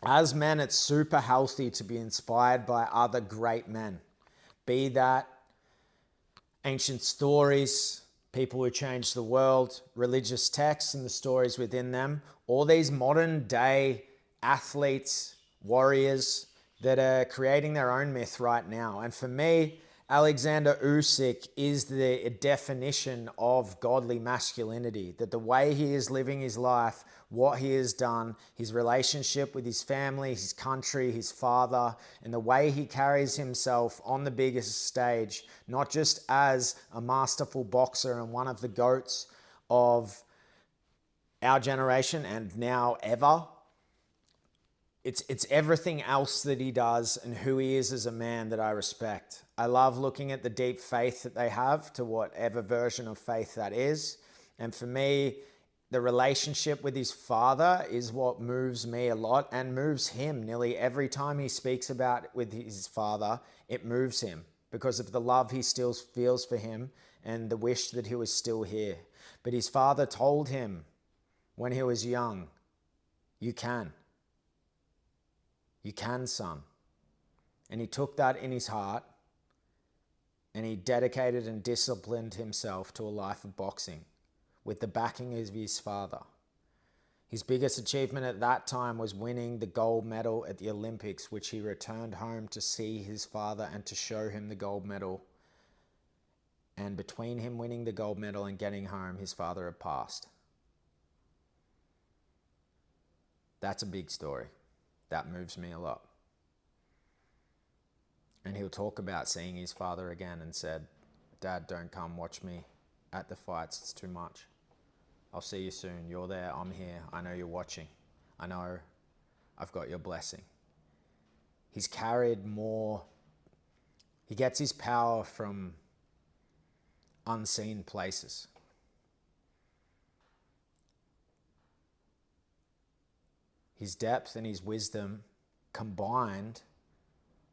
as men, it's super healthy to be inspired by other great men. Be that ancient stories, people who changed the world, religious texts and the stories within them, or these modern day athletes, warriors that are creating their own myth right now. And for me, Oleksandr Usyk is the definition of godly masculinity, that the way he is living his life, what he has done, his relationship with his family, his country, his father, and the way he carries himself on the biggest stage, not just as a masterful boxer and one of the GOATs of our generation and now ever. It's everything else that he does and who he is as a man that I respect. I love looking at the deep faith that they have, to whatever version of faith that is. And for me, the relationship with his father is what moves me a lot and moves him. Nearly every time he speaks about it with his father, it moves him because of the love he still feels for him and the wish that he was still here. But his father told him when he was young, you can. You can, son. And he took that in his heart and he dedicated and disciplined himself to a life of boxing with the backing of his father. His biggest achievement at that time was winning the gold medal at the Olympics, which he returned home to see his father and to show him the gold medal. And between him winning the gold medal and getting home, his father had passed. That's a big story. That moves me a lot. And he'll talk about seeing his father again and said, Dad, don't come watch me at the fights. It's too much. I'll see you soon. You're there. I'm here. I know you're watching. I know I've got your blessing. He's carried more. He gets his power from unseen places. His depth and his wisdom combined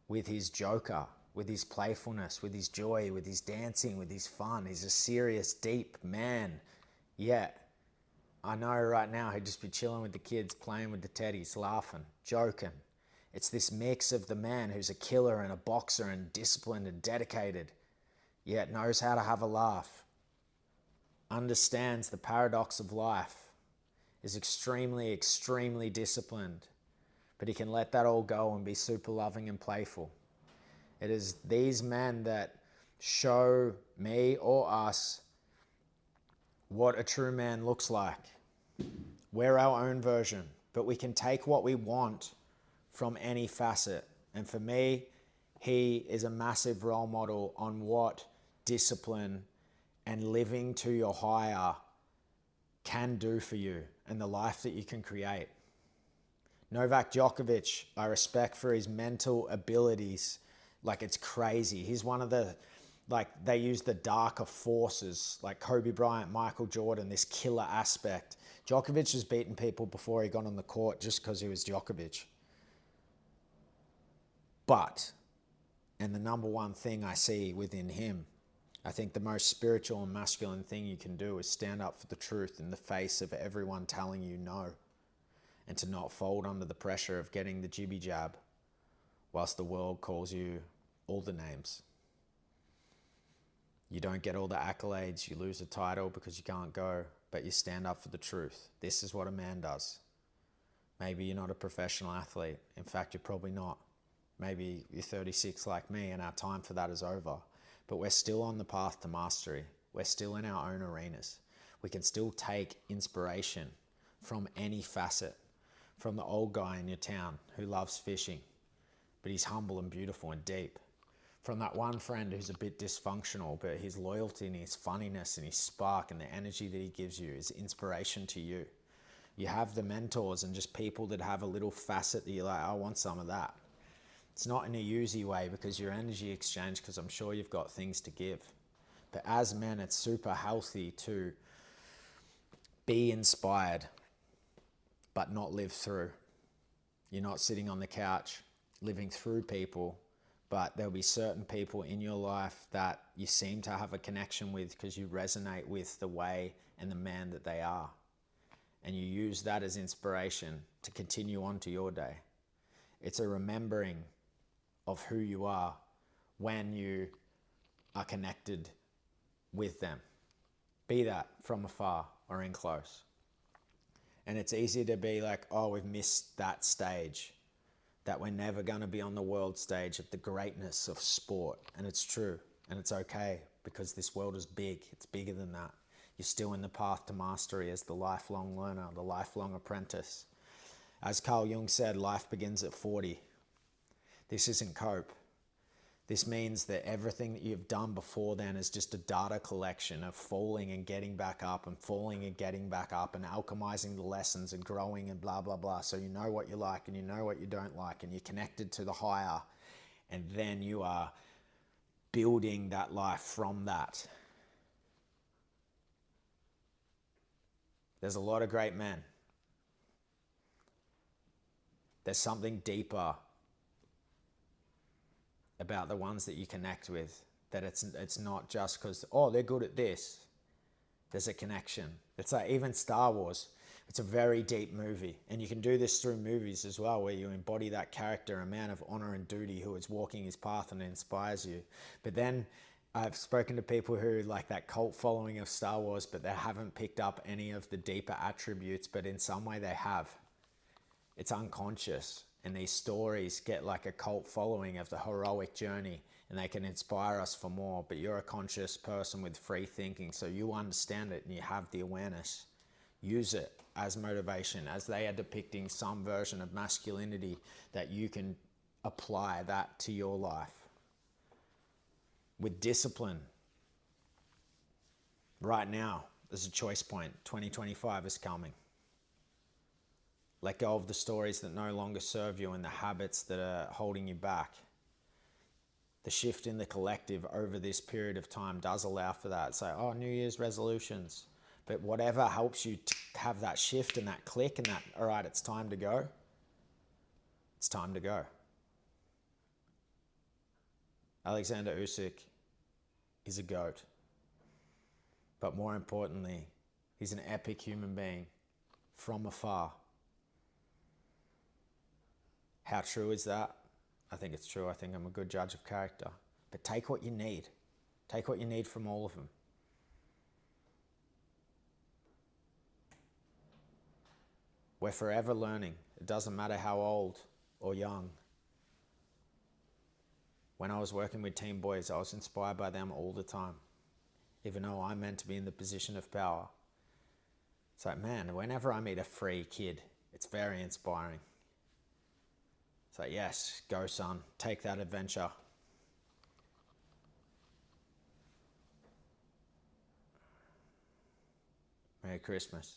with his joker, with his playfulness, with his joy, with his dancing, with his fun. He's a serious, deep man. Yet, I know right now he'd just be chilling with the kids, playing with the teddies, laughing, joking. It's this mix of the man who's a killer and a boxer and disciplined and dedicated, yet knows how to have a laugh, understands the paradox of life, is extremely, extremely disciplined, but he can let that all go and be super loving and playful. It is these men that show me or us what a true man looks like. We're our own version, but we can take what we want from any facet. And for me, he is a massive role model on what discipline and living to your higher can do for you and the life that you can create. Novak Djokovic, I respect for his mental abilities. Like, it's crazy. He's one of the, like, they use the darker forces, like Kobe Bryant, Michael Jordan, this killer aspect. Djokovic has beaten people before he got on the court just because he was Djokovic. But, and the number one thing I see within him, I think the most spiritual and masculine thing you can do is stand up for the truth in the face of everyone telling you no, and to not fold under the pressure of getting the jibby jab whilst the world calls you all the names. You don't get all the accolades, you lose a title because you can't go, but you stand up for the truth. This is what a man does. Maybe you're not a professional athlete. In fact, you're probably not. Maybe you're 36 like me and our time for that is over. But we're still on the path to mastery. We're still in our own arenas. We can still take inspiration from any facet. From the old guy in your town who loves fishing, but he's humble and beautiful and deep. From that one friend who's a bit dysfunctional, but his loyalty and his funniness and his spark and the energy that he gives you is inspiration to you. You have the mentors and just people that have a little facet that you're like, I want some of that. It's not in a usy way because your energy exchange, because I'm sure you've got things to give. But as men, it's super healthy to be inspired, but not live through. You're not sitting on the couch living through people, but there'll be certain people in your life that you seem to have a connection with because you resonate with the way and the man that they are. And you use that as inspiration to continue on to your day. It's a remembering of who you are when you are connected with them. Be that from afar or in close. And it's easy to be like, oh, we've missed that stage, that we're never going to be on the world stage of the greatness of sport. And it's true. And it's okay, because this world is big. It's bigger than that. You're still in the path to mastery as the lifelong learner, the lifelong apprentice. As Carl Jung said, life begins at 40. This isn't cope. This means that everything that you've done before then is just a data collection of falling and getting back up and falling and getting back up and alchemizing the lessons and growing and blah, blah, blah. So you know what you like and you know what you don't like, and you're connected to the higher, and then you are building that life from that. There's a lot of great men. There's something deeper about the ones that you connect with, that it's not just because, oh, they're good at this. There's a connection. It's like even Star Wars. It's a very deep movie, and you can do this through movies as well, where you embody that character, a man of honor and duty who is walking his path and inspires you. But then I've spoken to people who like that cult following of Star Wars, but they haven't picked up any of the deeper attributes, but in some way they have. It's unconscious. And these stories get like a cult following of the heroic journey, and they can inspire us for more. But you're a conscious person with free thinking, so you understand it and you have the awareness. Use it as motivation, as they are depicting some version of masculinity, that you can apply that to your life. With discipline. Right now, there's a choice point. 2025 is coming. Let go of the stories that no longer serve you and the habits that are holding you back. The shift in the collective over this period of time does allow for that. It's like, oh, New Year's resolutions. But whatever helps you to have that shift and that click and that, all right, it's time to go. It's time to go. Oleksandr Usyk is a GOAT. But more importantly, he's an epic human being from afar. How true is that? I think it's true. I think I'm a good judge of character. But take what you need. Take what you need from all of them. We're forever learning. It doesn't matter how old or young. When I was working with teen boys, I was inspired by them all the time. Even though I'm meant to be in the position of power. It's like, man, whenever I meet a free kid, it's very inspiring. So yes, go son, take that adventure. Merry Christmas.